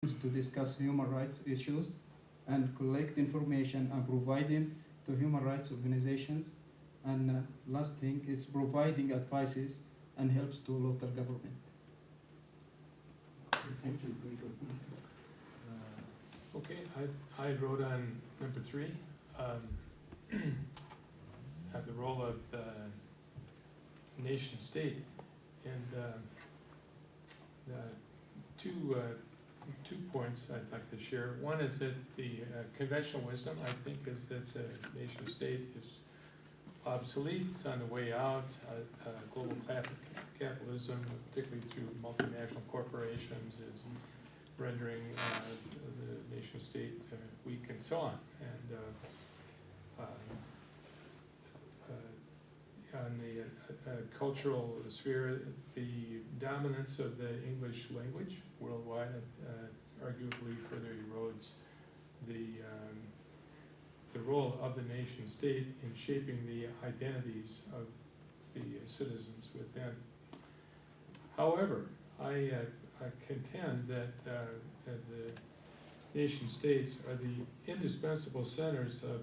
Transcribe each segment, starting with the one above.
to discuss human rights issues and collect information and providing to human rights organizations. And last thing is providing advices and helps to local government. Thank you, very good. Okay, I wrote on number 3, at the role of the nation state, and two points I'd like to share. One is that the conventional wisdom, I think, is that the nation state is obsolete, it's on the way out. Global capitalism, particularly through multinational corporations, is rendering the nation state weak and so on. And on the cultural sphere, the dominance of the English language worldwide arguably further erodes the role of the nation state in shaping the identities of the citizens within. However, I contend that the nation states are the indispensable centers of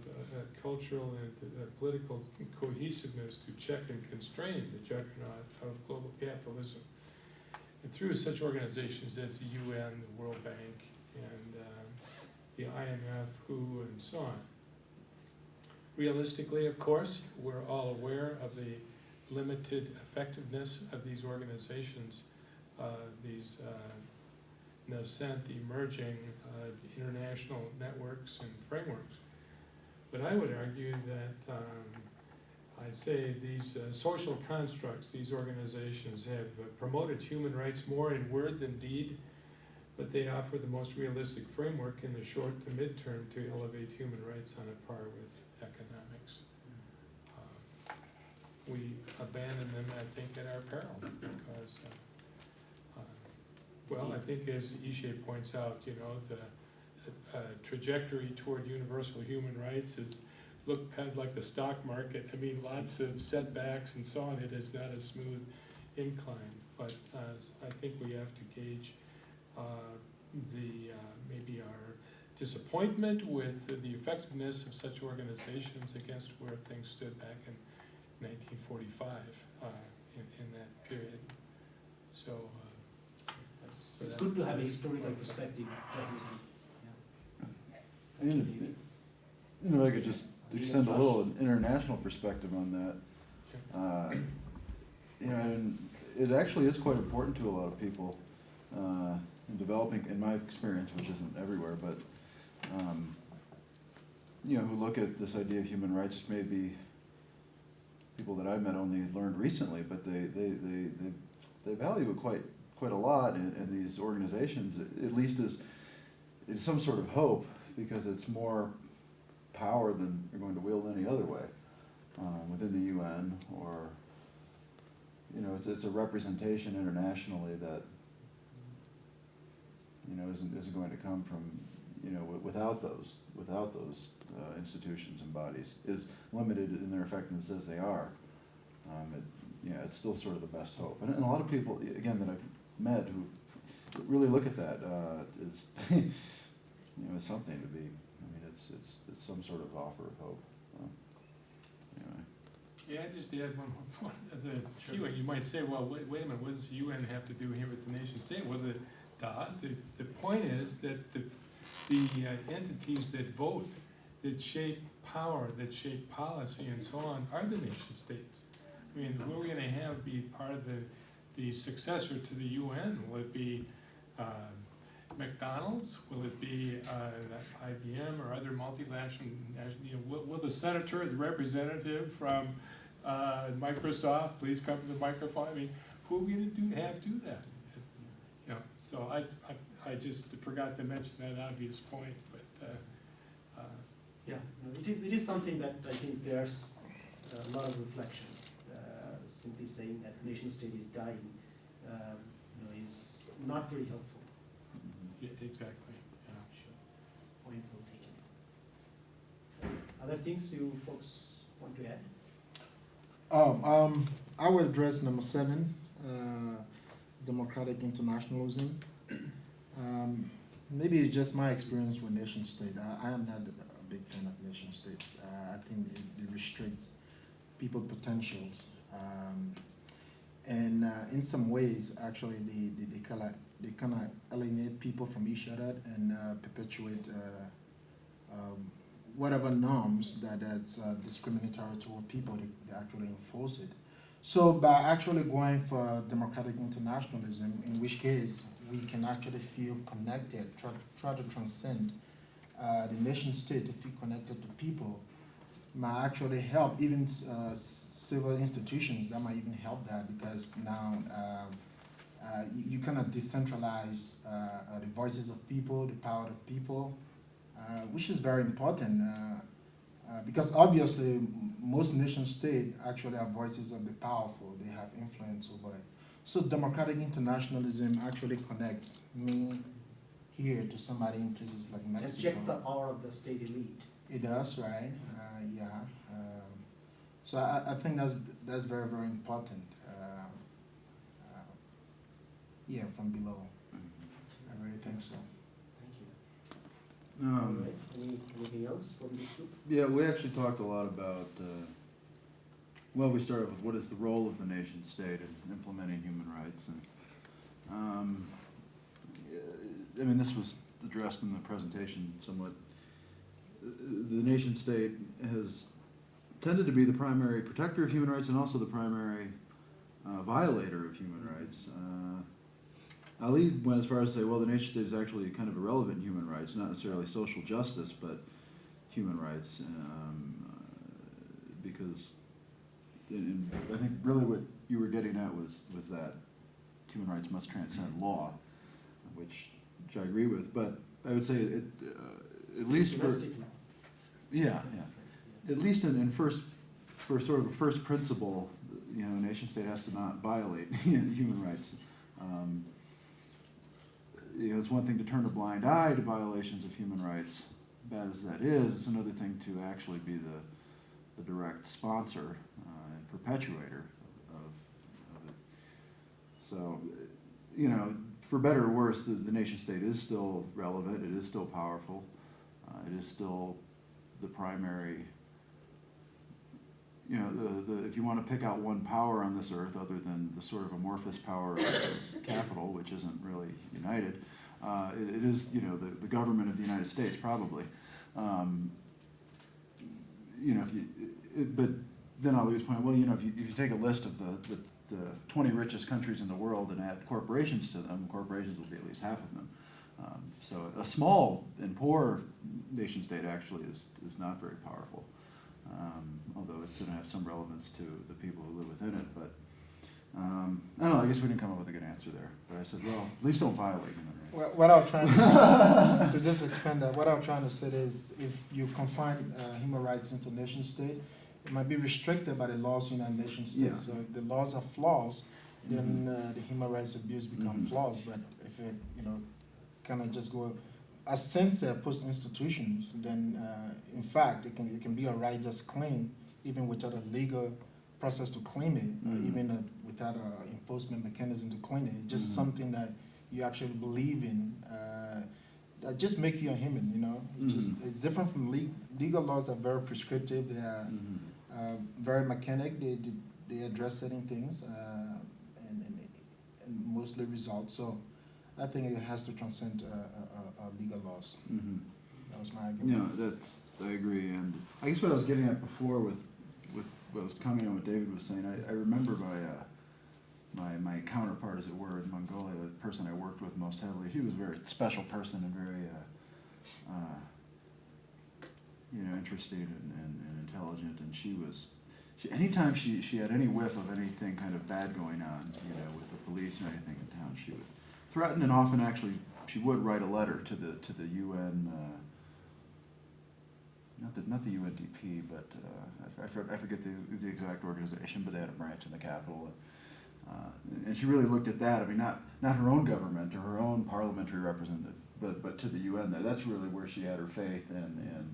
cultural and political cohesiveness to check and constrain the juggernaut of global capitalism. And through such organizations as the UN, the World Bank, and the IMF, WHO, and so on. Realistically, of course, we're all aware of the limited effectiveness of these organizations, these nascent, emerging international networks and frameworks. But I would argue that I say these social constructs, these organizations have promoted human rights more in word than deed, but they offer the most realistic framework in the short to midterm to elevate human rights on a par with economics. We abandon them, I think, at our peril, because well, I think as Ishe points out, you know, the trajectory toward universal human rights is look kind of like the stock market. I mean, lots of setbacks and so on. It is not a smooth incline, but I think we have to gauge maybe our disappointment with the effectiveness of such organizations against where things stood back in 1945 in that period. So. It's good to have a historical perspective, definitely. And if I could just extend a little international perspective on that. You know, and it actually is quite important to a lot of people in developing, in my experience, which isn't everywhere, but you know, who look at this idea of human rights, maybe people that I've met only learned recently, but they value it quite a lot in these organizations, at least as some sort of hope, because it's more power than you're going to wield any other way within the UN, or you know, it's a representation internationally that you know isn't going to come from, you know, without those institutions and bodies, is limited in their effectiveness as they are. Yeah, it's still sort of the best hope, and a lot of people again that I've met who really look at that is you know, it's something to be. I mean, it's some sort of offer of hope. Anyway. Yeah, I just add one more point. Sure. You might say, well, wait a minute, what does the UN have to do here with the nation state? Well, the point is that the entities that vote, that shape power, that shape policy, and so on, are the nation states. I mean, who are we going to have be part of the successor to the UN? Will it be McDonald's? Will it be IBM or other multinational? You know, will the senator, the representative from Microsoft, please come to the microphone? I mean, who are we going to have do that? You know, so I just forgot to mention that obvious point, but yeah, no, it is something that I think there's a lot of reflection. Simply saying that nation state is dying, you know, is not very helpful. yeah, exactly. Yeah. Sure. Point well taken. Other things you folks want to add? I will address number 7, democratic internationalism. Maybe it's just my experience with nation state. I am not a big fan of nation states. I think it restricts people's potentials. And in some ways, actually, they kind of alienate people from each other and perpetuate whatever norms that's discriminatory toward people. They actually enforce it. So by actually going for democratic internationalism, in which case we can actually feel connected, try to transcend the nation state to feel connected to people, might actually help even civil institutions. That might even help that, because now you kind of decentralize the voices of people, the power of people, which is very important. Because obviously most nation states actually have voices of the powerful. They have influence over it. So democratic internationalism actually connects me here to somebody in places like And Mexico. check the power of the state elite. It does, right? Yeah. So I think that's very, very important. Yeah, from below. I really think so. Thank you. All Um, right. Anything else from this group? Yeah, we actually talked a lot about, well, we started with what is the role of the nation state in implementing human rights. And I mean, this was addressed in the presentation somewhat. The nation state has tended to be the primary protector of human rights and also the primary violator of human rights. Ali went as far as to say, well, the nation state is actually kind of irrelevant in human rights, not necessarily social justice, but human rights, because I think really what you were getting at was that human rights must transcend law, which I agree with, but I would say it, at least for, Domestic law. yeah, at least in first, for sort of a first principle, you know, a nation state has to not violate human rights. You know, it's one thing to turn a blind eye to violations of human rights, bad as that is. It's another thing to actually be the direct sponsor and perpetuator of it. So, you know, for better or worse, the nation state is still relevant. It is still powerful. It is still the primary. You know, if you want to pick out one power on this earth other than the sort of amorphous power of capital, which isn't really united, it is, you know, the government of the United States, probably. You know, but then I'll lose point. Well, you know, if you take a list of the 20 richest countries in the world and add corporations to them, corporations will be at least half of them. So a small and poor nation state actually is not very powerful. Although it's going to have some relevance to the people who live within it. But I don't know, I guess we didn't come up with a good answer there. But I said, well, at least don't violate human rights. Well, what I'm trying to just expand that, what I'm trying to say is, if you confine human rights into nation state, it might be restricted by the laws of the United Nations Yeah. states. So if the laws are flaws, then the human rights abuse become flaws. But if it, you know, kind of just go as censor post institutions, then in fact it can be a righteous claim even without a legal process to claim it, even without an enforcement mechanism to claim it. It's just something that you actually believe in. That just make you a human, you know. It's different from legal laws are very prescriptive. They are very mechanic. They address certain things and mostly results. So I think it has to transcend legal laws. That was my argument. Yeah, I agree. And I guess what I was getting at before with what I was commenting on what David was saying, I remember my counterpart, as it were, in Mongolia, the person I worked with most heavily. She was a very special person and very, you know, interesting and intelligent. And anytime she had any whiff of anything kind of bad going on, you know, with the police or anything in town, she would threaten, and often actually she would write a letter to the UN, not the UNDP, but I forget the exact organization, but they had a branch in the capital. And she really looked at that. I mean, not her own government or her own parliamentary representative, but to the UN there. That's really where she had her faith and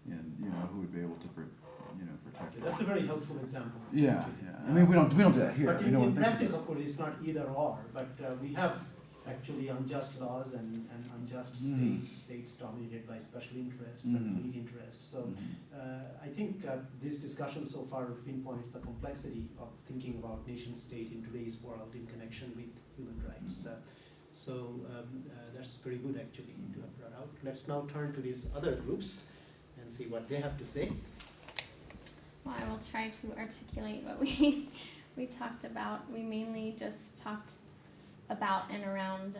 you know, who would be able to protect her. That's a very helpful example. Yeah. I mean, we don't do that here. But I mean, no one in thinks practice, about of course, it's not either or, but we have actually unjust laws and unjust states dominated by special interests Mhm. and elite interests. So I think this discussion so far pinpoints the complexity of thinking about nation state in today's world in connection with human rights. That's pretty good actually to have brought out. Let's now turn to these other groups and see what they have to say. Well, I will try to articulate what we talked about. We mainly just talked about and around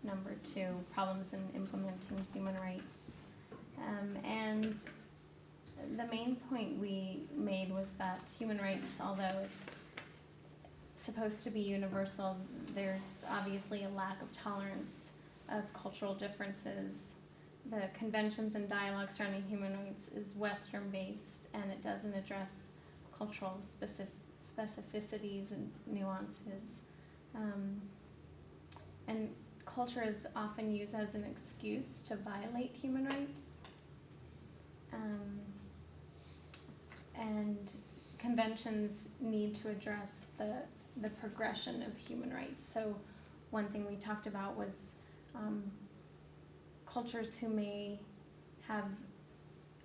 number 2, problems in implementing human rights. And the main point we made was that human rights, although it's supposed to be universal, there's obviously a lack of tolerance of cultural differences. The conventions and dialogue surrounding human rights is Western based, and it doesn't address cultural specificities and nuances. And culture is often used as an excuse to violate human rights. And conventions need to address the progression of human rights. So one thing we talked about was cultures who may have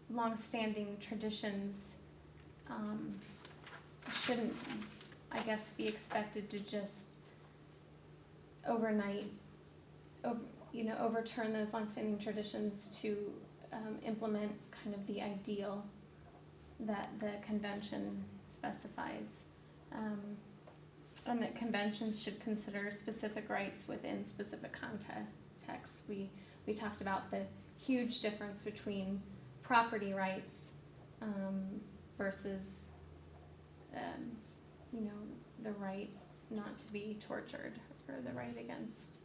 long-standing traditions shouldn't, I guess, be expected to just overnight overturn those long-standing traditions to implement kind of the ideal that the convention specifies. And that conventions should consider specific rights within specific contexts. We talked about the huge difference between property rights versus the right not to be tortured, or the right against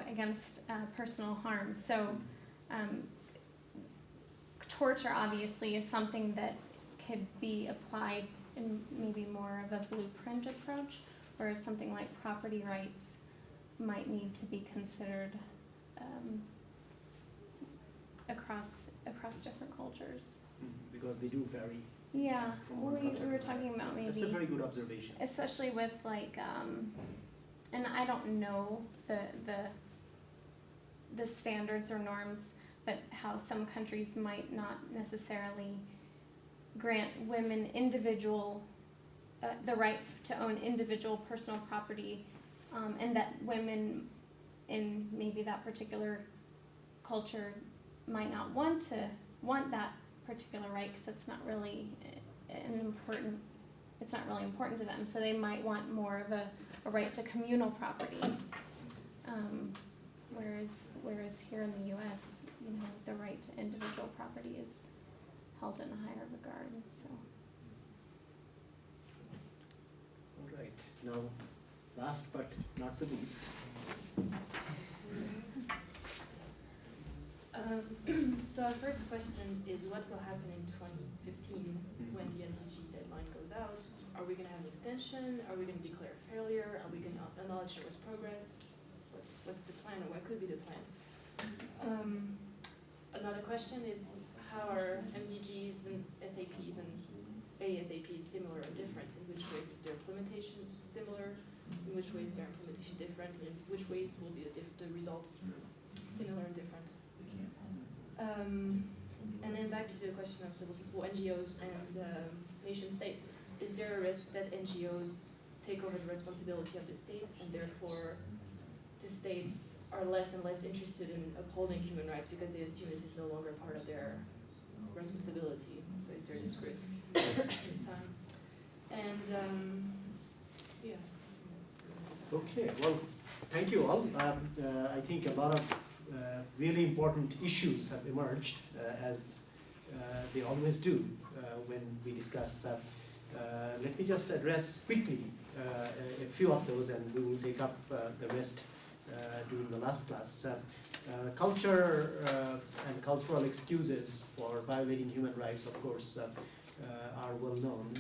against personal harm. So torture obviously is something that could be applied in maybe more of a blueprint approach, whereas something like property rights might need to be considered across different cultures. Because they do vary. Yeah, From one we culture were to talking about maybe. That's a very good observation. Especially with and I don't know the standards or norms, but how some countries might not necessarily grant women the right to own individual personal property, and that women in maybe that particular culture might not want that particular right because it's not really important to them. So they might want more of a right to communal property. Whereas here in the U.S., the right to individual property is held in a higher regard. So. All right. Now, last but not the least. So our first question is, what will happen in 2015 when the NDG deadline goes out? Are we going to have an extension? Are we going to declare failure? Are we going to acknowledge there was progress? What's the plan, or what could be the plan? Another question is, how are MDGs and SAPs and ASAPs similar or different? In which ways is their implementation similar? In which ways is their implementation different? And in which ways will be the results similar and different? And then back to the question of civil NGOs and nation-state. Is there a risk that NGOs take over the responsibility of the states, and therefore the states are less and less interested in upholding human rights because they assume this is no longer part of their responsibility? So is there this risk in time? And yeah. Okay, well, thank you all. I think a lot of really important issues have emerged, as they always do when we discuss. Let me just address quickly a few of those, and we will take up the rest during the last class. Culture and cultural excuses for violating human rights, of course, are well known,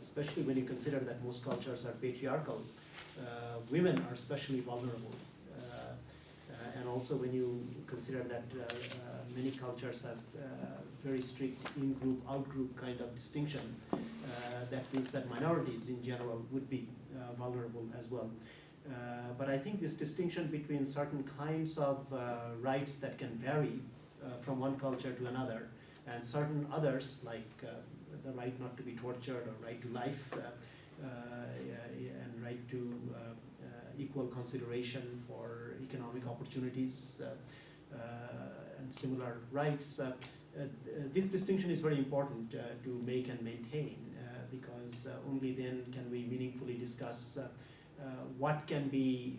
especially when you consider that most cultures are patriarchal. Women are especially vulnerable. And also when you consider that many cultures have very strict in-group, out-group kind of distinction, that means that minorities in general would be vulnerable as well. But I think this distinction between certain kinds of rights that can vary from one culture to another, and certain others like the right not to be tortured, or right to life, and right to equal consideration for economic opportunities, and similar rights. This distinction is very important to make and maintain, because only then can we meaningfully discuss what can be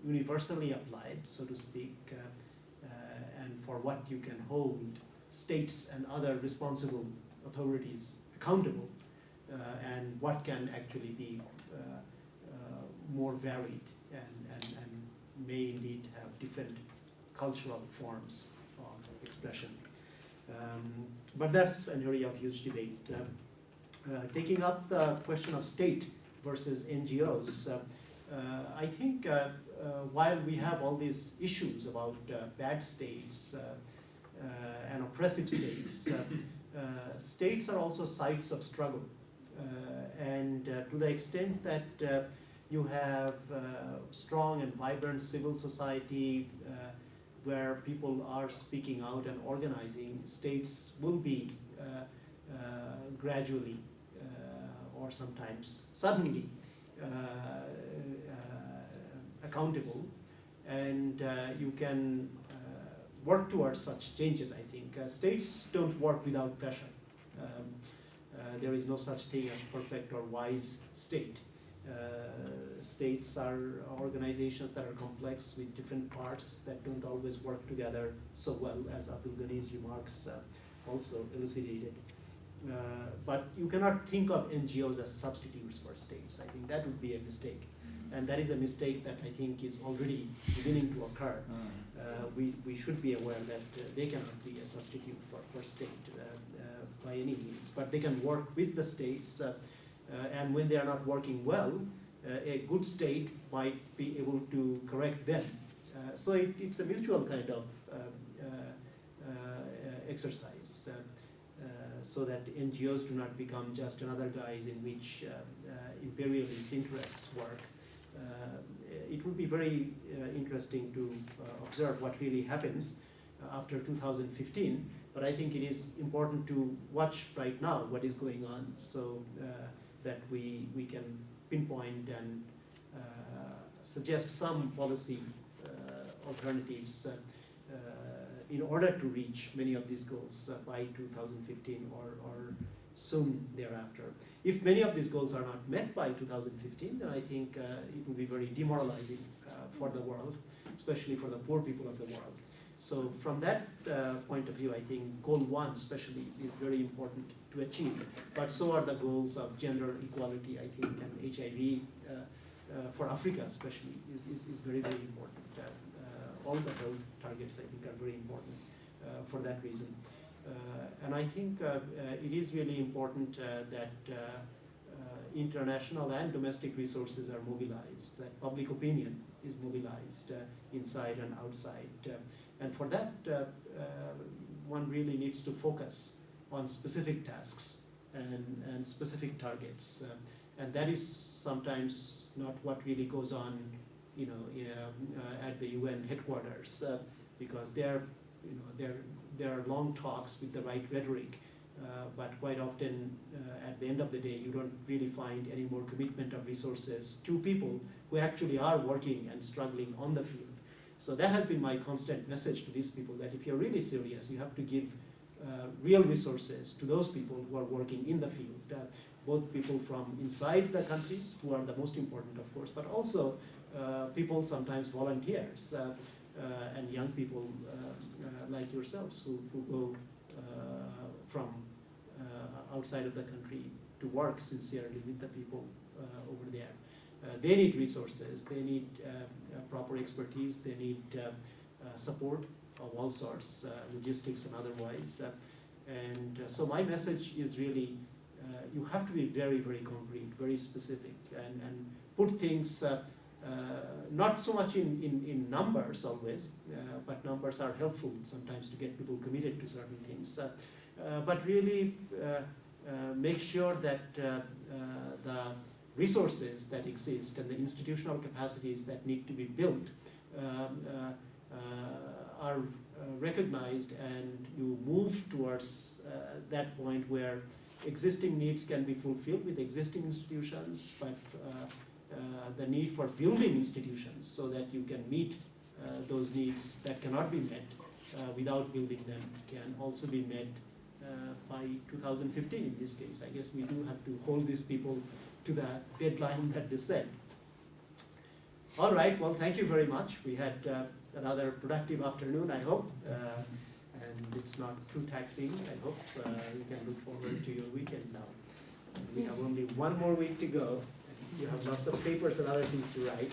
universally applied, so to speak, and for what you can hold states and other responsible authorities accountable, and what can actually be more varied and may indeed have different cultural forms of expression. But that's an area of huge debate. Taking up the question of state versus NGOs, I think while we have all these issues about bad states and oppressive states, states are also sites of struggle. And to the extent that you have strong and vibrant civil society where people are speaking out and organizing, states will be gradually or sometimes suddenly accountable, and you can work towards such changes, I think. States don't work without pressure. There is no such thing as perfect or wise state. States are organizations that are complex with different parts that don't always work together so well, as Abdul Ghani's remarks also elucidated. But you cannot think of NGOs as substitutes for states. I think that would be a mistake. And that is a mistake that I think is already beginning to occur. We should be aware that they cannot be a substitute for state by any means, but they can work with the states, and when they are not working well, a good state might be able to correct them. So it's a mutual kind of exercise, so that NGOs do not become just another guise in which imperialist interests work. It would be very interesting to observe what really happens after 2015, but I think it is important to watch right now what is going on, so that we can pinpoint and suggest some policy alternatives in order to reach many of these goals by 2015 or soon thereafter. If many of these goals are not met by 2015, then I think it will be very demoralizing for the world, especially for the poor people of the world. So from that point of view, I think goal 1 especially is very important to achieve, but so are the goals of gender equality, I think, and HIV for Africa especially is very, very important. All the health targets, I think, are very important for that reason. And I think it is really important that international and domestic resources are mobilized, that public opinion is mobilized inside and outside. And for that, one really needs to focus on specific tasks and specific targets. And that is sometimes not what really goes on, at the UN headquarters, because there are long talks with the right rhetoric, but quite often at the end of the day, you don't really find any more commitment of resources to people who actually are working and struggling on the field. So that has been my constant message to these people, that if you're really serious, you have to give real resources to those people who are working in the field, both people from inside the countries, who are the most important, of course, but also people, sometimes volunteers, and young people like yourselves who go from outside of the country to work sincerely with the people over there. They need resources, they need proper expertise, they need support of all sorts, logistics and otherwise. And so my message is really, you have to be very, very concrete, very specific, and put things not so much in numbers always, but numbers are helpful sometimes to get people committed to certain things. But really make sure that the resources that exist and the institutional capacities that need to be built are recognized, and you move towards that point where existing needs can be fulfilled with existing institutions, but the need for building institutions so that you can meet those needs that cannot be met without building them can also be met by 2015 in this case. I guess we do have to hold these people to the deadline that they set. All right, well, thank you very much. We had another productive afternoon, I hope, and it's not too taxing, I hope. You can look forward to your weekend now. We have only one more week to go. You have lots of papers and other things to write.